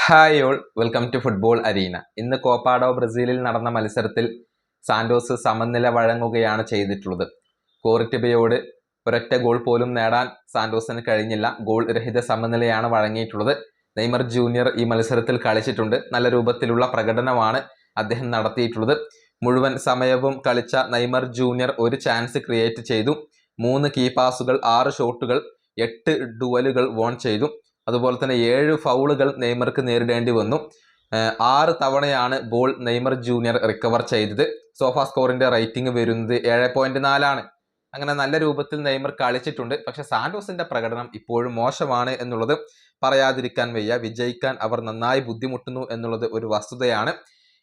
Hi all, welcome to football arena. ഇന്ന് copa do ബ്രസീലിൽ നടന്ന മത്സരത്തിൽ സാന്റോസ് സമനില വഴങ്ങുകയാണ് ചെയ്തിട്ടുള്ളത്. കോറിറ്റിബയോട് ഒരൊറ്റ ഗോൾ പോലും നേടാൻ സാന്റോസിന് കഴിഞ്ഞില്ല. ഗോൾ രഹിത സമനിലയാണ് വഴങ്ങിയിട്ടുള്ളത്. നെയ്മർ ജൂനിയർ ഈ മത്സരത്തിൽ കളിച്ചിട്ടുണ്ട്. നല്ല രൂപത്തിലുള്ള പ്രകടനമാണ് അദ്ദേഹം നടത്തിയിട്ടുള്ളത്. മുഴുവൻ സമയവും കളിച്ച നെയ്മർ ജൂനിയർ ഒരു ചാൻസ് ക്രിയേറ്റ് ചെയ്തു. 3 കീ പാസുകൾ, 6 ഷോട്ടുകൾ, 8 ഡുവലുകൾ വോൺ ചെയ്തു. അതുപോലെ തന്നെ 7 ഫൗളുകൾ നെയ്മർക്ക് നേരിടേണ്ടി വന്നു. 6 തവണയാണ് ബോൾ നെയ്മർ ജൂനിയർ റിക്കവർ ചെയ്തത്. സോഫ സ്കോറിന്റെ റേറ്റിംഗ് വരുന്നത് 7.4 ആണ്. അങ്ങനെ നല്ല രൂപത്തിൽ നെയ്മർ കളിച്ചിട്ടുണ്ട്. പക്ഷെ സാന്റോസിന്റെ പ്രകടനം ഇപ്പോഴും മോശമാണ് എന്നുള്ളത് പറയാതിരിക്കാൻ വയ്യ. വിജയിക്കാൻ അവർ നന്നായി ബുദ്ധിമുട്ടുന്നു എന്നുള്ളത് ഒരു വസ്തുതയാണ്.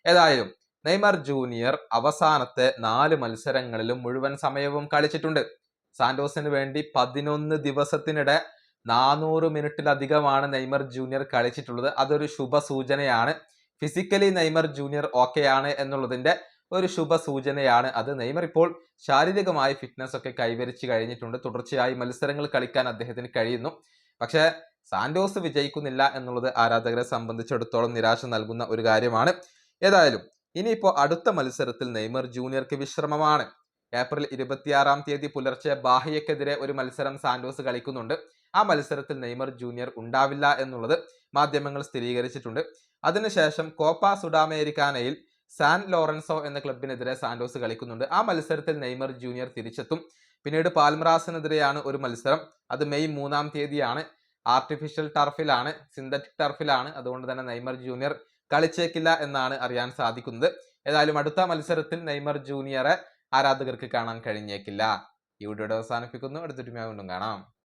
ഏതായാലും നെയ്മർ ജൂനിയർ അവസാനത്തെ 4 മത്സരങ്ങളിലും മുഴുവൻ സമയവും കളിച്ചിട്ടുണ്ട്. സാന്റോസിന് വേണ്ടി 11 ദിവസത്തിനിടെ 400 മിനിറ്റിലധികമാണ് നെയ്മർ ജൂനിയർ കളിച്ചിട്ടുള്ളത്. അതൊരു ശുഭ സൂചനയാണ്. ഫിസിക്കലി നെയ്മർ ജൂനിയർ ഓക്കെയാണ് എന്നുള്ളതിന്റെ ഒരു ശുഭ സൂചനയാണ് അത്. നെയ്മർ ഇപ്പോൾ ശാരീരികമായി ഫിറ്റ്നസ് ഒക്കെ കൈവരിച്ചു കഴിഞ്ഞിട്ടുണ്ട്. തുടർച്ചയായി മത്സരങ്ങൾ കളിക്കാൻ അദ്ദേഹത്തിന് കഴിയുന്നു. പക്ഷേ സാന്റോസ് വിജയിക്കുന്നില്ല എന്നുള്ളത് ആരാധകരെ സംബന്ധിച്ചിടത്തോളം നിരാശ നൽകുന്ന ഒരു കാര്യമാണ്. ഏതായാലും ഇനിയിപ്പോൾ അടുത്ത മത്സരത്തിൽ നെയ്മർ ജൂനിയർക്ക് വിശ്രമമാണ്. ഏപ്രിൽ 26-ാം തീയതി പുലർച്ചെ ബാഹിയക്കെതിരെ ഒരു മത്സരം സാന്റോസ് കളിക്കുന്നുണ്ട്. ആ മത്സരത്തിൽ നെയ്മർ ജൂനിയർ ഉണ്ടാവില്ല എന്നുള്ളത് മാധ്യമങ്ങൾ സ്ഥിരീകരിച്ചിട്ടുണ്ട്. അതിനുശേഷം കോപ്പ സുഡാമേരിക്കാനയിൽ സാൻ ലോറൻസോ എന്ന ക്ലബിനെതിരെ സാന്റോസ് കളിക്കുന്നുണ്ട്. ആ മത്സരത്തിൽ നെയ്മർ ജൂനിയർ തിരിച്ചെത്തും. പിന്നീട് പാൽമറാസിനെതിരെയാണ് ഒരു മത്സരം. അത് മെയ് 3-ാം തീയതിയാണ്. ആർട്ടിഫിഷ്യൽ ടർഫിലാണ്, സിന്തറ്റിക് ടർഫിലാണ്. അതുകൊണ്ട് തന്നെ നെയ്മർ ജൂനിയർ കളിച്ചേക്കില്ല എന്നാണ് അറിയാൻ സാധിക്കുന്നത്. ഏതായാലും അടുത്ത മത്സരത്തിൽ നെയ്മർ ജൂനിയറെ ആരാധകർക്ക് കാണാൻ കഴിഞ്ഞേക്കില്ല. ഈ വീഡിയോയുടെ അവസാനിപ്പിക്കുന്നു. അടുത്തൊരു വീണ്ടും കാണാം.